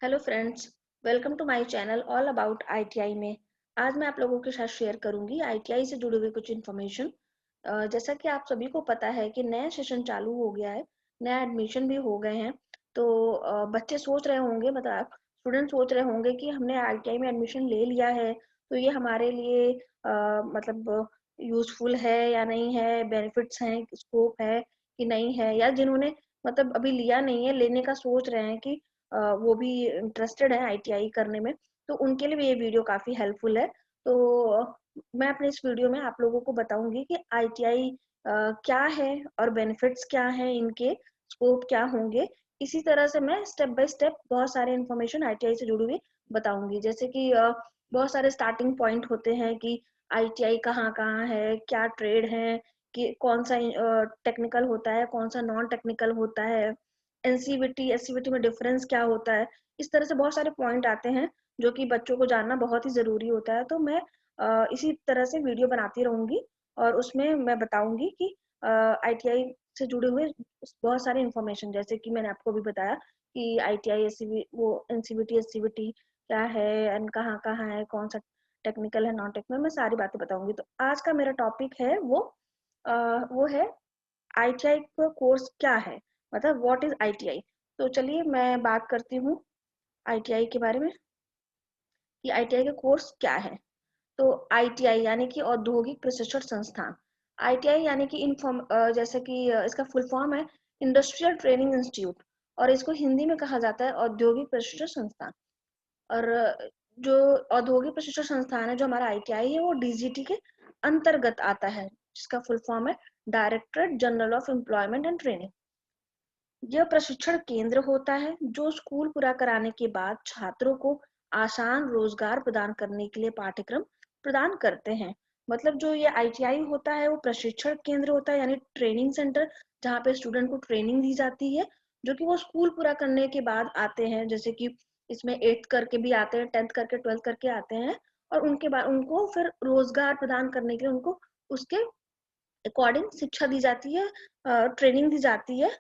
Hello friends, welcome to my channel all about ITI में। आज मैं आप लोगों के साथ शेयर करूंगी आईटीआई से जुड़े हुए कुछ इन्फॉर्मेशन। जैसा कि आप सभी को पता है कि नया सेशन चालू हो गया है, नया एडमिशन भी हो गए हैं। तो बच्चे सोच रहे होंगे, मतलब स्टूडेंट सोच रहे होंगे कि हमने आईटीआई में एडमिशन ले लिया है तो ये हमारे लिए मतलब यूजफुल है या नहीं है, बेनिफिट्स हैं, स्कोप है कि नहीं है, या जिन्होंने मतलब अभी लिया नहीं है, लेने का सोच रहे हैं कि वो भी इंटरेस्टेड है आईटीआई करने में, तो उनके लिए भी ये वीडियो काफी हेल्पफुल है। तो मैं अपने इस वीडियो में आप लोगों को बताऊंगी कि आईटीआई क्या है और बेनिफिट्स क्या हैं इनके, स्कोप क्या होंगे। इसी तरह से मैं स्टेप बाय स्टेप बहुत सारे इन्फॉर्मेशन आईटीआई से जुड़ी हुई बताऊंगी, जैसे कि बहुत सारे स्टार्टिंग पॉइंट होते हैं कि आईटीआई कहाँ कहाँ है, क्या ट्रेड है, कि कौन सा टेक्निकल होता है, कौन सा नॉन टेक्निकल होता है, एनसीवीटी एससीवीटी में डिफरेंस क्या होता है। इस तरह से बहुत सारे पॉइंट आते हैं जो कि बच्चों को जानना बहुत ही जरूरी होता है। तो मैं इसी तरह से वीडियो बनाती रहूंगी और उसमें मैं बताऊंगी कि आईटीआई से जुड़े हुए बहुत सारे इंफॉर्मेशन, जैसे कि मैंने आपको भी बताया कि आईटीआई एससीवी वो एनसीवीटी एससीवीटी क्या है एंड कहाँ कहाँ है, कौन सा टेक्निकल है, नॉन टेक्निकल, मैं सारी बातें बताऊंगी। तो आज का मेरा टॉपिक है वो है आईटीआई का कोर्स क्या है, मतलब व्हाट इज आईटीआई। तो चलिए मैं बात करती हूँ आईटीआई के बारे में कि आईटीआई का कोर्स क्या है। तो आईटीआई यानी कि औद्योगिक प्रशिक्षण संस्थान। आईटीआई यानी कि जैसे कि इसका फुल फॉर्म है इंडस्ट्रियल ट्रेनिंग इंस्टीट्यूट, और इसको हिंदी में कहा जाता है औद्योगिक प्रशिक्षण संस्थान। और जो औद्योगिक प्रशिक्षण संस्थान है, जो हमारा आईटीआई है, वो डीजीटी के अंतर्गत आता है, जिसका फुल फॉर्म है directorate general of employment and training. यह प्रशिक्षण केंद्र होता है जो स्कूल पूरा कराने के बाद छात्रों को आसान रोजगार प्रदान करने के लिए पाठ्यक्रम प्रदान करते हैं। मतलब जो ये आईटीआई होता है वो प्रशिक्षण केंद्र होता है, यानी ट्रेनिंग सेंटर, जहाँ पे स्टूडेंट को ट्रेनिंग दी जाती है, जो कि वो स्कूल पूरा करने के बाद आते हैं। जैसे कि इसमें 8th करके भी आते हैं, 10th करके, 12th करके आते हैं, और उनके बाद उनको फिर रोजगार प्रदान करने के लिए उनको उसके अकॉर्डिंग शिक्षा दी जाती है, ट्रेनिंग दी जाती है।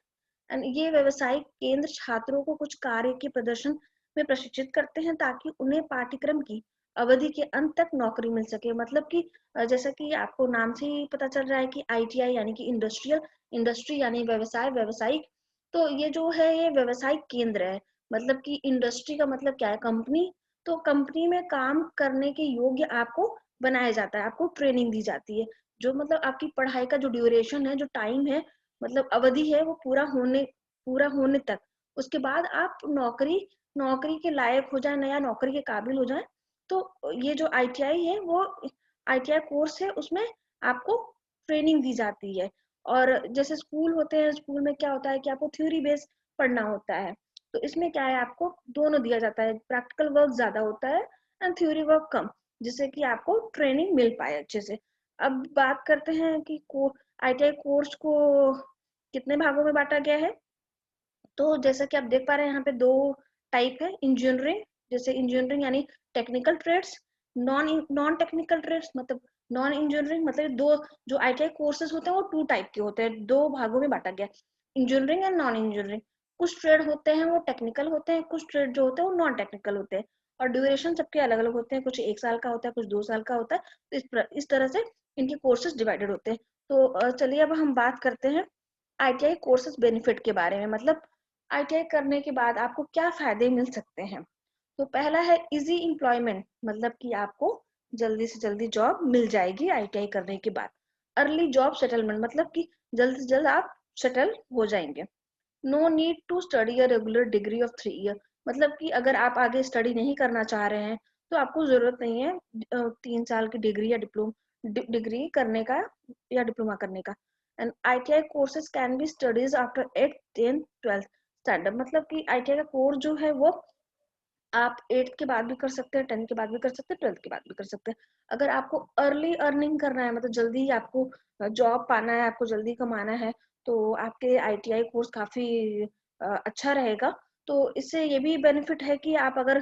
एंड ये व्यवसायिक केंद्र छात्रों को कुछ कार्य के प्रदर्शन में प्रशिक्षित करते हैं ताकि उन्हें पाठ्यक्रम की अवधि के अंत तक नौकरी मिल सके। मतलब कि जैसा कि आपको नाम से ही पता चल रहा है कि आईटीआई यानी कि इंडस्ट्रियल, इंडस्ट्री यानी व्यवसाय, व्यवसायिक। तो ये जो है ये व्यवसायिक केंद्र है। मतलब कि इंडस्ट्री का मतलब क्या है, कंपनी। तो कंपनी में काम करने के योग्य आपको बनाया जाता है, आपको ट्रेनिंग दी जाती है। जो मतलब आपकी पढ़ाई का जो ड्यूरेशन है, जो टाइम है, मतलब अवधि है, वो पूरा होने तक, उसके बाद आप नौकरी नौकरी के लायक हो जाए, नया नौकरी के काबिल हो जाए। तो ये जो आईटीआई है वो आईटीआई कोर्स है, उसमें आपको ट्रेनिंग दी जाती है। और जैसे स्कूल होते हैं, स्कूल में क्या होता है कि आपको थ्योरी बेस पढ़ना होता है। तो इसमें क्या है, आपको दोनों दिया जाता है, प्रैक्टिकल वर्क ज्यादा होता है एंड थ्योरी वर्क कम, जिससे कि आपको ट्रेनिंग मिल पाए अच्छे से। अब बात करते हैं कि आईटीआई कोर्स को कितने भागों में बांटा गया है। तो जैसा कि आप देख पा रहे हैं, यहाँ पे दो टाइप है इंजीनियरिंग। जैसे इंजीनियरिंग यानी technical trades, non non technical trades मतलब नॉन इंजीनियरिंग। मतलब दो जो आईटीआई कोर्सेज होते हैं वो टू टाइप के होते हैं, दो भागों में बांटा गया, इंजीनियरिंग एंड नॉन इंजीनियरिंग। कुछ ट्रेड होते हैं वो टेक्निकल होते हैं, कुछ ट्रेड जो होते हैं वो नॉन टेक्निकल होते हैं, और ड्यूरेशन सबके अलग अलग होते हैं, कुछ 1 साल का होता है, कुछ 2 साल का होता है। तो इस तरह से इनके कोर्सेज डिवाइडेड होते हैं। तो चलिए अब हम बात करते हैं आईटीआई कोर्सेज बेनिफिट के बारे में। मतलब आईटीआई करने के बाद आपको क्या फायदे मिल सकते हैं। तो पहला है इजी एम्प्लॉयमेंट, मतलब कि आपको जल्दी से जल्दी जॉब मिल जाएगी आईटीआई करने के बाद। अर्ली जॉब सेटलमेंट, मतलब कि जल्द से जल्द आप सेटल हो जाएंगे। No need to study a regular degree of 3 year, मतलब कि अगर आप आगे स्टडी नहीं करना चाह रहे हैं तो आपको जरूरत नहीं है 3 साल की डिग्री या डिग्री करने का या डिप्लोमा करने का। And ITI courses can be studies after 8th 10th 12th standard, मतलब कि आईटीआई का कोर्स जो है वो आप 8th के बाद भी कर सकते हैं, 10th के बाद भी कर सकते हैं, 12th के बाद भी कर सकते हैं। अगर आपको अर्ली अर्निंग करना है, मतलब जल्दी ही आपको जॉब पाना है, आपको जल्दी कमाना है, तो आपके आईटीआई कोर्स काफी अच्छा रहेगा। तो इससे ये भी बेनिफिट है कि आप अगर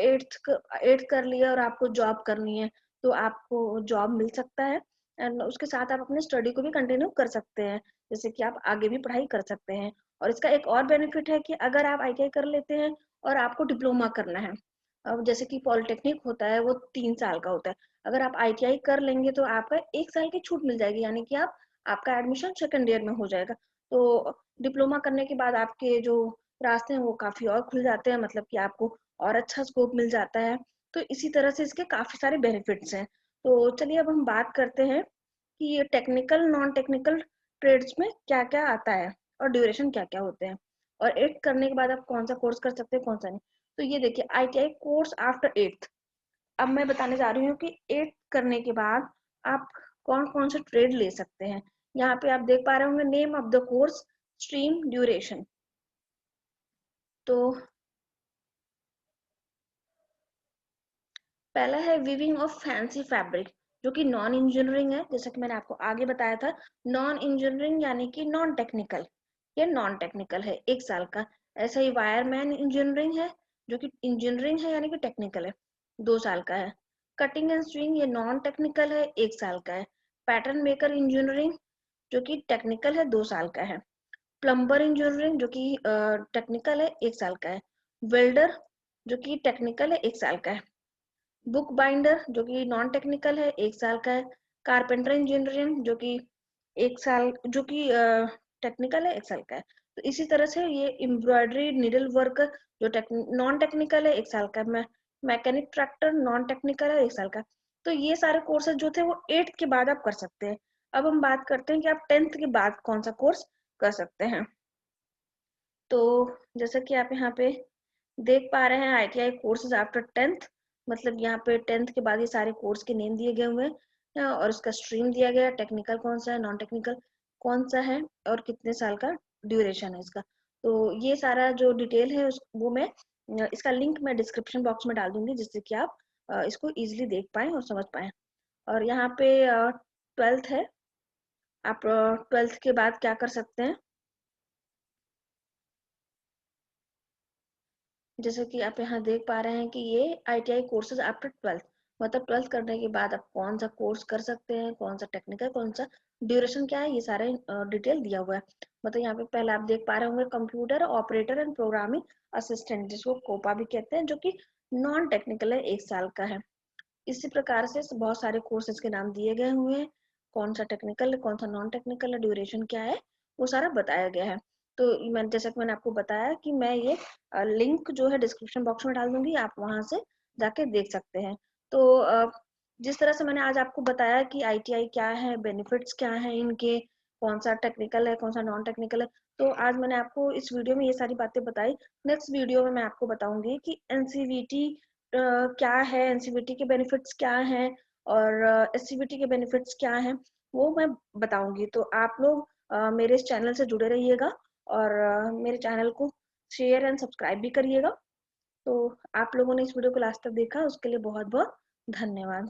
8th कर लिया और आपको जॉब करनी है तो आपको जॉब मिल सकता है। एंड उसके साथ आप अपने स्टडी को भी कंटिन्यू कर सकते हैं, जैसे कि आप आगे भी पढ़ाई कर सकते हैं। और इसका एक और बेनिफिट है कि अगर आप ITI कर लेते हैं और आपको डिप्लोमा करना है, अब जैसे कि पॉलिटेक्निक होता है वो 3 साल का होता है, अगर आप ITI कर लेंगे तो आपका 1 साल की छूट मिल जाएगी, यानी कि आपका एडमिशन सेकंड ईयर में हो जाएगा। तो डिप्लोमा करने के बाद आपके जो रास्ते हैं वो काफी और खुल जाते हैं, मतलब कि आपको और अच्छा स्कोप मिल जाता है। तो इसी तरह से इसके काफी सारे बेनिफिट्स हैं। तो चलिए अब हम बात करते हैं कि ये टेक्निकल नॉन टेक्निकल ट्रेड्स में क्या क्या आता है और ड्यूरेशन क्या क्या होते हैं, और 8th करने के बाद आप कौन सा कोर्स कर सकते हैं कौन सा नहीं। तो ये देखिए, ITI कोर्स आफ्टर 8th। अब मैं बताने जा रही हूँ कि 8th करने के बाद आप कौन कौन से ट्रेड ले सकते हैं। यहाँ पे आप देख पा रहे होंगे name of the course, stream, duration. तो पहला है वीविंग ऑफ फैंसी फैब्रिक, जो कि नॉन इंजीनियरिंग है, जैसा कि मैंने आपको आगे बताया था। नॉन इंजीनियरिंग यानी कि नॉन टेक्निकल, ये नॉन टेक्निकल है 1 साल का। ऐसा ही वायरमैन इंजीनियरिंग है, जो कि इंजीनियरिंग है यानी कि टेक्निकल है, 2 साल का है। कटिंग एंड स्विंग ये नॉन टेक्निकल है, 1 साल का है। पैटर्न मेकर इंजीनियरिंग जो कि टेक्निकल है, 2 साल का है। प्लम्बर इंजीनियरिंग जो कि टेक्निकल है, 1 साल का है। वेल्डर जो कि टेक्निकल है, 1 साल का है। बुक बाइंडर जो कि नॉन टेक्निकल है, 1 साल का है। कारपेंटर इंजीनियरिंग जो कि 1 साल, जो कि टेक्निकल है, 1 साल का है। तो इसी तरह से ये एम्ब्रॉयडरी नीडल वर्क जो नॉन टेक्निकल है, 1 साल का है। मैकेनिक ट्रैक्टर नॉन टेक्निकल है, 1 साल का। तो ये सारे कोर्सेज जो थे वो 8th के बाद आप कर सकते हैं। अब हम बात करते हैं कि आप 10th के बाद कौन सा कोर्स कर सकते हैं। तो जैसा कि आप यहाँ पे देख पा रहे हैं, ITI कोर्सेज आफ्टर 10th, मतलब यहाँ पे 10th के बाद ये सारे कोर्स के नेम दिए गए हुए हैं और उसका स्ट्रीम दिया गया है, टेक्निकल कौन सा है, नॉन टेक्निकल कौन सा है, और कितने साल का ड्यूरेशन है इसका। तो ये सारा जो डिटेल है वो मैं इसका लिंक मैं डिस्क्रिप्शन बॉक्स में डाल दूंगी, जिससे कि आप इसको इजिली देख पाएं और समझ पाएं। और यहाँ पे 12th है, आप 12th के बाद क्या कर सकते हैं, जैसे कि आप यहाँ देख पा रहे हैं कि ये ITI कोर्सेज आफ्टर 12th, मतलब 12th करने के बाद आप कौन सा कोर्स कर सकते हैं, कौन सा टेक्निकल, कौन सा ड्यूरेशन क्या है, ये सारे डिटेल दिया हुआ है। मतलब यहाँ पे पहले आप देख पा रहे होंगे computer operator and programming assistant, जिसको कोपा भी कहते हैं, जो कि नॉन टेक्निकल है, 1 साल का है। इसी प्रकार से बहुत सारे कोर्सेज के नाम दिए गए हुए हैं, कौन सा टेक्निकल है कौन सा नॉन टेक्निकल है, ड्यूरेशन क्या है, वो सारा बताया गया है। तो मैं जैसा कि मैंने आपको बताया कि मैं ये लिंक जो है डिस्क्रिप्शन बॉक्स में डाल दूंगी, आप वहां से जाके देख सकते हैं। तो जिस तरह से मैंने आज आपको बताया कि ITI क्या है, बेनिफिट्स क्या है इनके, कौन सा टेक्निकल है कौन सा नॉन टेक्निकल है, तो आज मैंने आपको इस वीडियो में ये सारी बातें बताई। नेक्स्ट वीडियो में मैं आपको बताऊंगी कि NCVT क्या है, NCVT के बेनिफिट्स क्या हैं, और SCVT के बेनिफिट्स क्या हैं, वो मैं बताऊंगी। तो आप लोग मेरे इस चैनल से जुड़े रहिएगा और मेरे चैनल को शेयर एंड सब्सक्राइब भी करिएगा। तो आप लोगों ने इस वीडियो को लास्ट तक देखा, उसके लिए बहुत बहुत धन्यवाद।